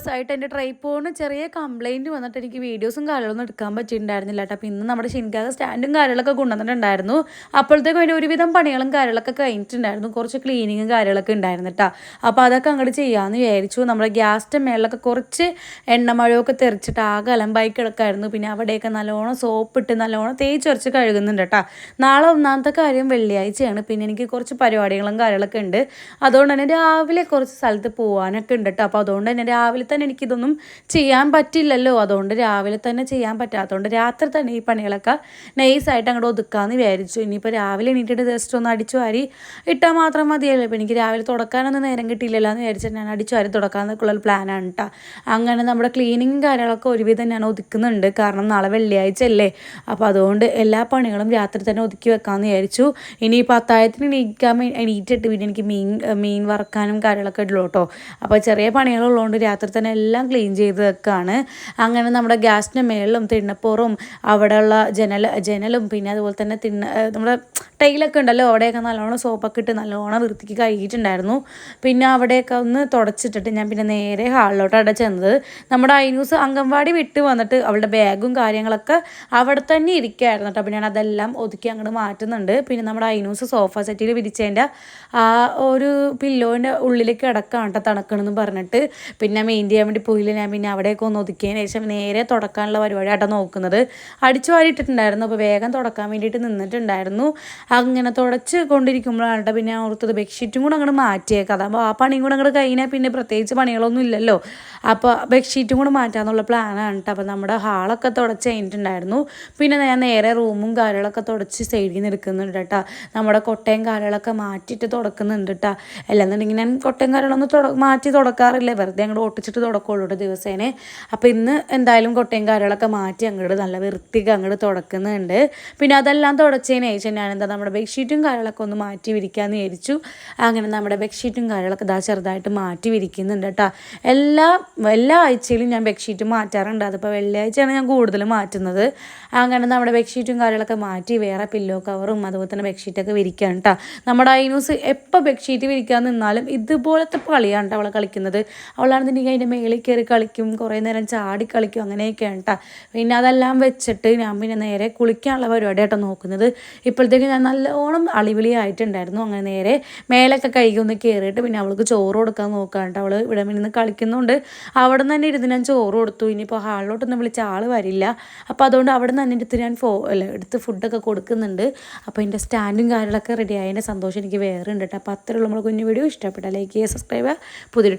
ദിവസമായിട്ട് എൻ്റെ ട്രൈപ്പോഡിന് ചെറിയ കംപ്ലയിൻറ്റ് വന്നിട്ട് എനിക്ക് വീഡിയോസും കാര്യങ്ങളൊന്നും എടുക്കാൻ പറ്റിയിട്ടുണ്ടായിരുന്നില്ല കേട്ടോ. അപ്പോൾ ഇന്ന് നമ്മുടെ ഷിൻകാക സ്റ്റാൻഡും കാര്യങ്ങളൊക്കെ കൊണ്ടുവന്നിട്ടുണ്ടായിരുന്നു. അപ്പോഴത്തേക്കും അതിൻ്റെ ഒരുവിധം പണികളും കാര്യങ്ങളൊക്കെ കഴിഞ്ഞിട്ടുണ്ടായിരുന്നു. കുറച്ച് ക്ലീനിങ്ങും കാര്യങ്ങളൊക്കെ ഉണ്ടായിരുന്നു കേട്ടോ. അപ്പോൾ അതൊക്കെ അങ്ങോട്ട് ചെയ്യാമെന്ന് വിചാരിച്ചു. നമ്മുടെ ഗ്യാസിൻ്റെ മേളിലൊക്കെ കുറച്ച് എണ്ണമഴയൊക്കെ തെറിച്ചിട്ട് ആകെ അലമ്പായി കിടക്കായിരുന്നു. പിന്നെ അവിടെയൊക്കെ നല്ലോണം സോപ്പിട്ട് നല്ലോണം തേച്ചൊരച്ച് കഴുകുന്നുണ്ട് കേട്ടോ. നാളെ ഒന്നാമത്തെ കാര്യം വെള്ളിയാഴ്ചയാണ്. പിന്നെ എനിക്ക് കുറച്ച് പരിപാടികളും കാര്യങ്ങളൊക്കെ ഉണ്ട്. അതുകൊണ്ട് തന്നെ രാവിലെ കുറച്ച് സ്ഥലത്ത് പോകാനൊക്കെ ഉണ്ട് കേട്ടോ. അപ്പോൾ അതുകൊണ്ട് തന്നെ രാവിലെ തന്നെ എനിക്കിതൊന്നും ചെയ്യാൻ പറ്റില്ലല്ലോ. അതുകൊണ്ട് രാവിലെ തന്നെ ചെയ്യാൻ പറ്റാത്തതുകൊണ്ട് രാത്രി തന്നെ ഈ പണികളൊക്കെ നൈസായിട്ട് അങ്ങോട്ട് ഒതുക്കാമെന്ന് വിചാരിച്ചു. ഇനിയിപ്പോൾ രാവിലെ എണീറ്റിട്ട് ജസ്റ്റ് ഒന്ന് അടിച്ചു വാരി ഇട്ടാൽ മാത്രം മതിയല്ലോ. ഇപ്പോൾ എനിക്ക് രാവിലെ തുടക്കാനൊന്നും നേരം കിട്ടിയില്ലല്ലോ എന്ന് വിചാരിച്ചാൽ ഞാൻ അടിച്ചു വാരി തുടക്കാമെന്നൊക്കെയുള്ള ഒരു പ്ലാനാണ് കേട്ടോ. അങ്ങനെ നമ്മുടെ ക്ലീനിങ്ങും കാര്യങ്ങളൊക്കെ ഒരുവിധം ഞാൻ ഒതുക്കുന്നുണ്ട്. കാരണം നാളെ വെള്ളിയാഴ്ച അല്ലേ. അപ്പോൾ അതുകൊണ്ട് എല്ലാ പണികളും രാത്രി തന്നെ ഒതുക്കി വെക്കാമെന്ന് വിചാരിച്ചു. ഇനിയിപ്പോൾ അത്താഴത്തിന് എണീറ്റിട്ട് പിന്നെ എനിക്ക് മീൻ വറക്കാനും കാര്യങ്ങളൊക്കെ ഉള്ളൂ കേട്ടോ. അപ്പോൾ ചെറിയ പണികളുള്ളതുകൊണ്ട് രാത്രി തന്നെ എല്ലാം ക്ലീൻ ചെയ്ത് വെക്കാണ്. അങ്ങനെ നമ്മുടെ ഗ്യാസിൻ്റെ മേളിലും തിണ്ണപ്പുറവും അവിടെയുള്ള ജനലും പിന്നെ അതുപോലെ തന്നെ നമ്മുടെ ടൈലൊക്കെ ഉണ്ടല്ലോ അവിടെയൊക്കെ നല്ലോണം സോപ്പൊക്കെ ഇട്ട് നല്ലോണം വൃത്തിക്ക് കഴുകിയിട്ടുണ്ടായിരുന്നു. പിന്നെ അവിടെയൊക്കെ ഒന്ന് തുടച്ചിട്ടിട്ട് ഞാൻ പിന്നെ നേരെ ഹാളിലോട്ടാണ് ചെന്നത്. നമ്മുടെ ഐനൂസ് അംഗൻവാടി വിട്ട് വന്നിട്ട് അവളുടെ ബാഗും കാര്യങ്ങളൊക്കെ അവിടെ തന്നെ ഇരിക്കുകയായിരുന്നു കേട്ടോ. അപ്പോൾ ഞാൻ അതെല്ലാം ഒതുക്കി അങ്ങോട്ട് മാറ്റുന്നുണ്ട്. പിന്നെ നമ്മുടെ ഐനൂസ് സോഫ സെറ്റിൽ വിരിച്ചതിൻ്റെ ആ ഒരു പില്ലോൻ്റെ ഉള്ളിലേക്ക് കിടക്കാം കേട്ടോ തണുക്കണമെന്ന് പറഞ്ഞിട്ട്. പിന്നെ മെയിൻ ചെയ്യാൻ വേണ്ടി പോയില്ല. ഞാൻ പിന്നെ അവിടെയൊക്കെ ഒന്ന് ഒതുക്കിയതിന് ശേഷം നേരെ തുടക്കാനുള്ള പരിപാടിയാട്ടോ നോക്കുന്നത്. അടിച്ചു വാരിയിട്ടിട്ടുണ്ടായിരുന്നു. അപ്പോൾ വേഗം തുടക്കാൻ വേണ്ടിയിട്ട് നിന്നിട്ടുണ്ടായിരുന്നു. അങ്ങനെ തുടച്ച് കൊണ്ടിരിക്കുമ്പോഴാണ് പിന്നെ ഓർത്തത് ബെഡ്ഷീറ്റും കൂടെ അങ്ങോട്ട് മാറ്റിയേക്കാം. അതാകുമ്പോൾ ആ പണിയും കൂടെ അങ്ങോട്ട് കഴിഞ്ഞാൽ പിന്നെ പ്രത്യേകിച്ച് പണികളൊന്നും ഇല്ലല്ലോ. അപ്പോൾ ബെഡ്ഷീറ്റും കൂടെ മാറ്റാമെന്നുള്ള പ്ലാനാണ് കേട്ടോ. അപ്പോൾ നമ്മുടെ ഹാളൊക്കെ തുടച്ച് കഴിഞ്ഞിട്ടുണ്ടായിരുന്നു. പിന്നെ ഞാൻ നേരെ റൂമും കാര്യങ്ങളൊക്കെ തുടച്ച് സൈഡിൽ നിന്ന് എടുക്കുന്നുണ്ട് കേട്ടോ. നമ്മുടെ കൊട്ടയും കാര്യങ്ങളൊക്കെ മാറ്റിയിട്ട് തുടക്കുന്നുണ്ട് കേട്ടോ. അല്ലാന്നുണ്ടെങ്കിൽ ഞാൻ കൊട്ടയും കാര്യങ്ങളൊന്നും മാറ്റി തുടക്കാറില്ല. വെറുതെ അങ്ങോട്ട് ഒട്ടിച്ചിട്ട് തുടക്കുള്ളൂ കേട്ടോ ദിവസേനെ. അപ്പോൾ ഇന്ന് എന്തായാലും കൊട്ടയും കാര്യങ്ങളൊക്കെ മാറ്റി അങ്ങോട്ട് നല്ല വൃത്തിക്ക് അങ്ങോട്ട് തുടക്കുന്നുണ്ട്. പിന്നെ അതെല്ലാം തുടച്ചതിന് ശേഷം ഞാൻ നമ്മുടെ ബെഡ്ഷീറ്റും കാര്യങ്ങളൊക്കെ ഒന്ന് മാറ്റി വിരിക്കാമെന്ന് വിചാരിച്ചു. അങ്ങനെ നമ്മുടെ ബെഡ്ഷീറ്റും കാര്യങ്ങളൊക്കെ ചെറുതായിട്ട് മാറ്റി വിരിക്കുന്നുണ്ട് കേട്ടോ. എല്ലാ ആഴ്ചയിലും ഞാൻ ബെഡ്ഷീറ്റ് മാറ്റാറുണ്ട്. അതിപ്പോൾ വെള്ളിയാഴ്ചയാണ് ഞാൻ കൂടുതൽ മാറ്റുന്നത്. അങ്ങനെ നമ്മുടെ ബെഡ്ഷീറ്റും കാര്യങ്ങളൊക്കെ മാറ്റി വേറെ പില്ലോ കവറും അതുപോലെ തന്നെ ബെഡ്ഷീറ്റൊക്കെ വിരിക്കുകയാണ് കേട്ടോ. നമ്മുടെ ഐനൂസ് എപ്പോൾ ബെഡ്ഷീറ്റ് വിരിക്കാൻ നിന്നാലും ഇതുപോലത്തെ കളിയാണ് കേട്ടോ അവളെ കളിക്കുന്നത്. അവളാണെന്നുണ്ടെങ്കിൽ അതിൻ്റെ മേളിൽ കയറി കളിക്കും, കുറേ നേരം ചാടി കളിക്കും, അങ്ങനെയൊക്കെയാണ് കേട്ടോ. പിന്നെ അതെല്ലാം വെച്ചിട്ട് ഞാൻ പിന്നെ നേരെ കുളിക്കാനുള്ള പരിപാടിയായിട്ടോ നോക്കുന്നത്. ഇപ്പോഴത്തേക്ക് ഞാൻ നല്ലോണം അളിവിളിയായിട്ടുണ്ടായിരുന്നു. അങ്ങനെ നേരെ മേലൊക്കെ കഴുകി ഒന്ന് കയറിയിട്ട് പിന്നെ അവൾക്ക് ചോറ് കൊടുക്കാൻ നോക്കാം കേട്ടോ. അവൾ ഇവിടെ നിന്ന് കളിക്കുന്നുണ്ട്. അവിടെ നിന്ന് തന്നെ ഇരുന്ന് ഞാൻ ചോറ് കൊടുത്തു. ഇനിയിപ്പോൾ ഹാളിലോട്ടൊന്നും വിളിച്ച ആൾ വരില്ല. അപ്പോൾ അതുകൊണ്ട് അവിടെ നിന്ന് തന്നെ എടുത്ത് ഞാൻ എടുത്ത് ഫുഡൊക്കെ കൊടുക്കുന്നുണ്ട്. അപ്പോൾ എൻ്റെ സ്റ്റാൻഡും കാര്യങ്ങളൊക്കെ റെഡി ആയതിൻ്റെ സന്തോഷം എനിക്ക് വേറെ ഉണ്ട് കേട്ടോ. അപ്പോൾ അത്രയുള്ള നമ്മൾ കുഞ്ഞു വീഡിയോ ഇഷ്ടപ്പെട്ടാൽ ലൈക്ക് ചെയ്യുക, സബ്സ്ക്രൈബ് ചെയ്യുക. പുതിയ